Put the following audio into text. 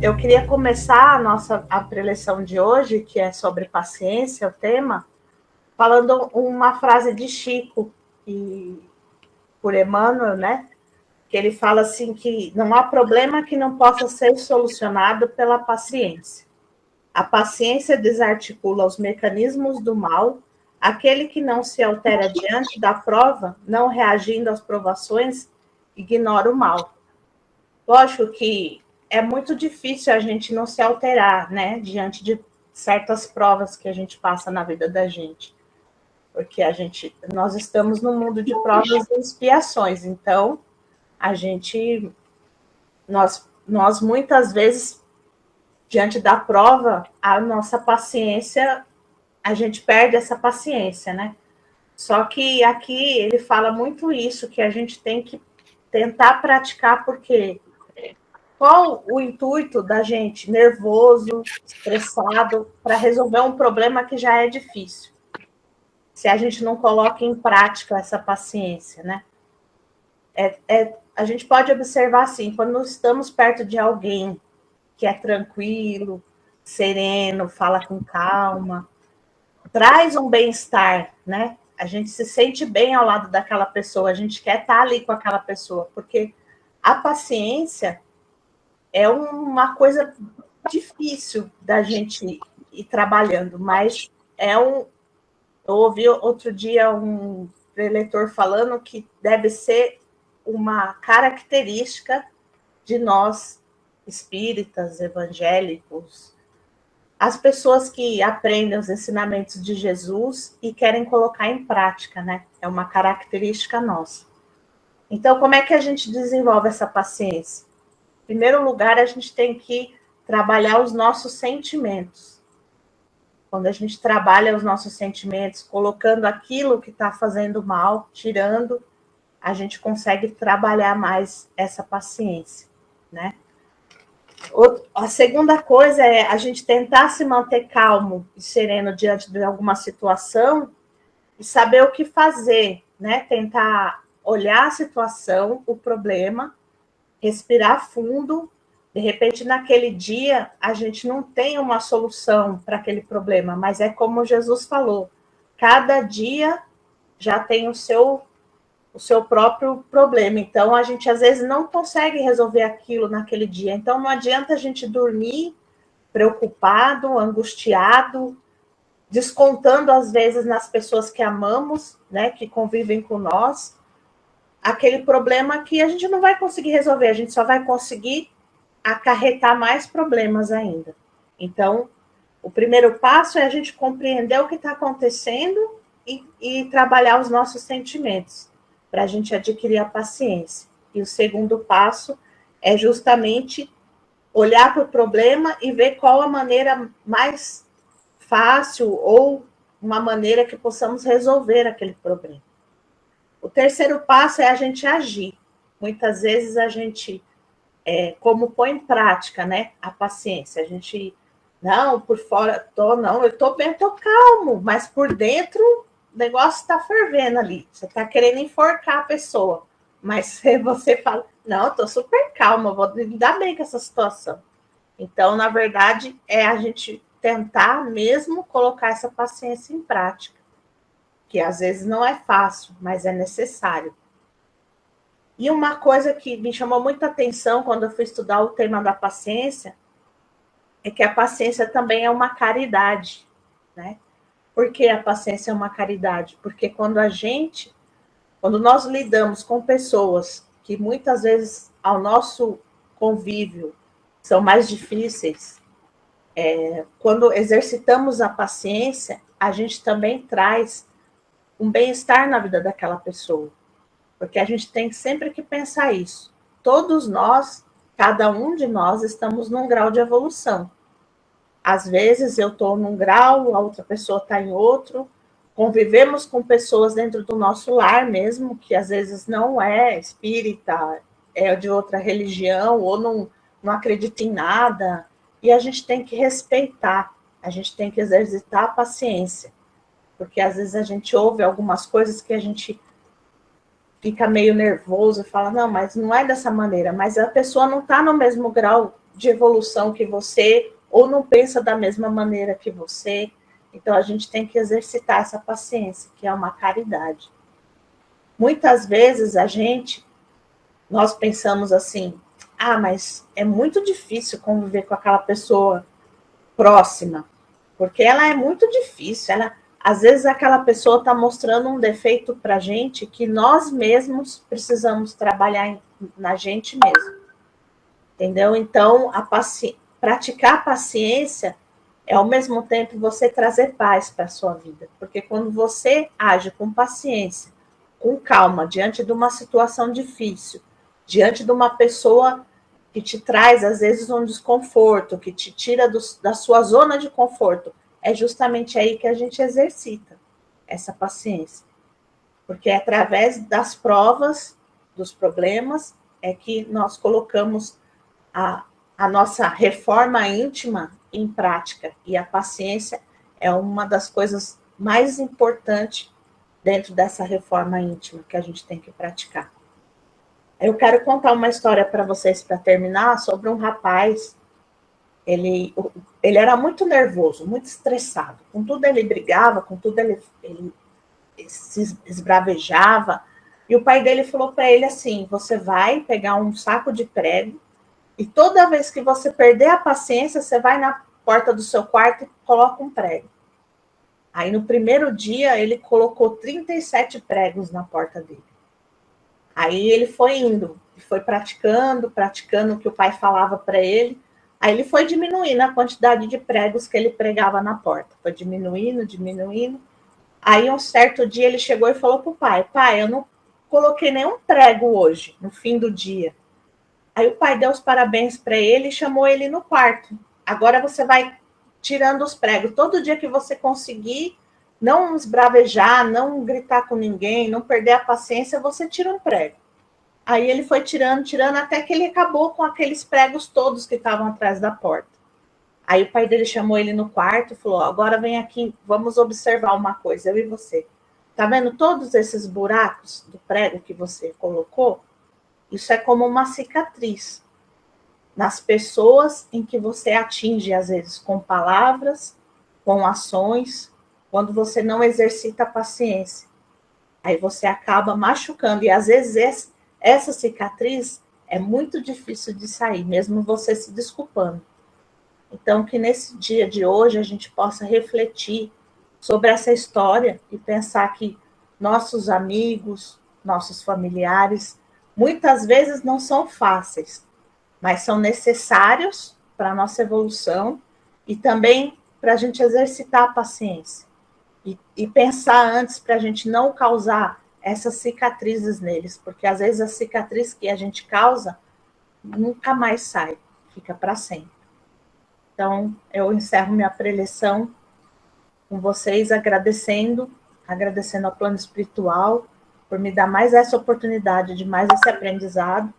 Eu queria começar a preleção de hoje, que é sobre paciência, o tema, falando uma frase de Chico, por Emmanuel, né? Que ele fala assim que não há problema que não possa ser solucionado pela paciência. A paciência desarticula os mecanismos do mal. Aquele que não se altera diante da prova, não reagindo às provações, ignora o mal. Lógico que é muito difícil a gente não se alterar, né, diante de certas provas que a gente passa na vida da gente, porque nós estamos num mundo de provas e expiações, então nós muitas vezes diante da prova, a nossa paciência, a gente perde essa paciência, né? Só que aqui ele fala muito isso, que a gente tem que tentar praticar, porque qual o intuito da gente nervoso, estressado, para resolver um problema que já é difícil? Se a gente não coloca em prática essa paciência, né? A gente pode observar assim, quando estamos perto de alguém que é tranquilo, sereno, fala com calma, traz um bem-estar, né? A gente se sente bem ao lado daquela pessoa, a gente quer estar ali com aquela pessoa, porque a paciência é uma coisa difícil da gente ir trabalhando, mas eu ouvi outro dia um preletor falando que deve ser uma característica de nós, espíritas, evangélicos, as pessoas que aprendem os ensinamentos de Jesus e querem colocar em prática, né? É uma característica nossa. Então, como é que a gente desenvolve essa paciência? Em primeiro lugar, a gente tem que trabalhar os nossos sentimentos. Quando a gente trabalha os nossos sentimentos, colocando aquilo que está fazendo mal, tirando, a gente consegue trabalhar mais essa paciência, né? A segunda coisa é a gente tentar se manter calmo e sereno diante de alguma situação e saber o que fazer, né? Tentar olhar a situação, o problema, respirar fundo. De repente, naquele dia, a gente não tem uma solução para aquele problema, mas é como Jesus falou, cada dia já tem o seu próprio problema. Então, a gente às vezes não consegue resolver aquilo naquele dia. Então, não adianta a gente dormir preocupado, angustiado, descontando às vezes nas pessoas que amamos, né, que convivem com nós, aquele problema que a gente não vai conseguir resolver, a gente só vai conseguir acarretar mais problemas ainda. Então, o primeiro passo é a gente compreender o que está acontecendo e trabalhar os nossos sentimentos, para a gente adquirir a paciência. E o segundo passo é justamente olhar para o problema e ver qual a maneira mais fácil ou uma maneira que possamos resolver aquele problema. O terceiro passo é a gente agir. Muitas vezes a gente, como põe em prática, né, a paciência, a gente, não, por fora, eu estou bem, estou calmo, mas por dentro o negócio está fervendo ali, você está querendo enforcar a pessoa, mas você fala, não, estou super calma, vou lidar bem com essa situação. Então, na verdade, é a gente tentar mesmo colocar essa paciência em prática, que às vezes não é fácil, mas é necessário. E uma coisa que me chamou muita atenção quando eu fui estudar o tema da paciência é que a paciência também é uma caridade, né? Por que a paciência é uma caridade? Porque quando nós lidamos com pessoas que muitas vezes ao nosso convívio são mais difíceis, quando exercitamos a paciência, a gente também traz um bem-estar na vida daquela pessoa. Porque a gente tem sempre que pensar isso. Todos nós, cada um de nós, estamos num grau de evolução. Às vezes eu estou num grau, a outra pessoa está em outro. Convivemos com pessoas dentro do nosso lar mesmo, que às vezes não é espírita, é de outra religião, ou não acredita em nada. E a gente tem que respeitar, a gente tem que exercitar a paciência. Porque às vezes a gente ouve algumas coisas que a gente fica meio nervoso e fala, não, mas não é dessa maneira. Mas a pessoa não está no mesmo grau de evolução que você, ou não pensa da mesma maneira que você. Então, a gente tem que exercitar essa paciência, que é uma caridade. Muitas vezes nós pensamos assim, mas é muito difícil conviver com aquela pessoa próxima, porque ela é muito difícil. Às vezes aquela pessoa está mostrando um defeito para a gente que nós mesmos precisamos trabalhar na gente mesmo, entendeu? Então, praticar a paciência é ao mesmo tempo você trazer paz para a sua vida, porque quando você age com paciência, com calma, diante de uma situação difícil, diante de uma pessoa que te traz, às vezes, um desconforto, que te tira da sua zona de conforto, é justamente aí que a gente exercita essa paciência. Porque é através das provas, dos problemas, é que nós colocamos a nossa reforma íntima em prática. E a paciência é uma das coisas mais importantes dentro dessa reforma íntima que a gente tem que praticar. Eu quero contar uma história para vocês para terminar sobre um rapaz. Ele era muito nervoso, muito estressado. Com tudo ele brigava, com tudo ele se esbravejava. E o pai dele falou para ele assim: você vai pegar um saco de prego e toda vez que você perder a paciência, você vai na porta do seu quarto e coloca um prego. Aí no primeiro dia ele colocou 37 pregos na porta dele. Aí ele foi indo, foi praticando o que o pai falava para ele. Aí ele foi diminuindo a quantidade de pregos que ele pregava na porta. Foi diminuindo. Aí um certo dia ele chegou e falou para o pai: pai, eu não coloquei nenhum prego hoje, no fim do dia. Aí o pai deu os parabéns para ele e chamou ele no quarto. Agora você vai tirando os pregos. Todo dia que você conseguir não esbravejar, não gritar com ninguém, não perder a paciência, você tira um prego. Aí ele foi tirando, até que ele acabou com aqueles pregos todos que estavam atrás da porta. Aí o pai dele chamou ele no quarto e falou: agora vem aqui, vamos observar uma coisa, eu e você. Tá vendo todos esses buracos do prego que você colocou? Isso é como uma cicatriz nas pessoas em que você atinge, às vezes, com palavras, com ações, quando você não exercita a paciência. Aí você acaba machucando. E, às vezes, essa cicatriz é muito difícil de sair, mesmo você se desculpando. Então, que nesse dia de hoje a gente possa refletir sobre essa história e pensar que nossos amigos, nossos familiares, muitas vezes não são fáceis, mas são necessários para a nossa evolução e também para a gente exercitar a paciência. E pensar antes para a gente não causar essas cicatrizes neles, porque às vezes a cicatriz que a gente causa nunca mais sai, fica para sempre. Então, eu encerro minha preleção com vocês agradecendo ao plano espiritual por me dar mais essa oportunidade de mais esse aprendizado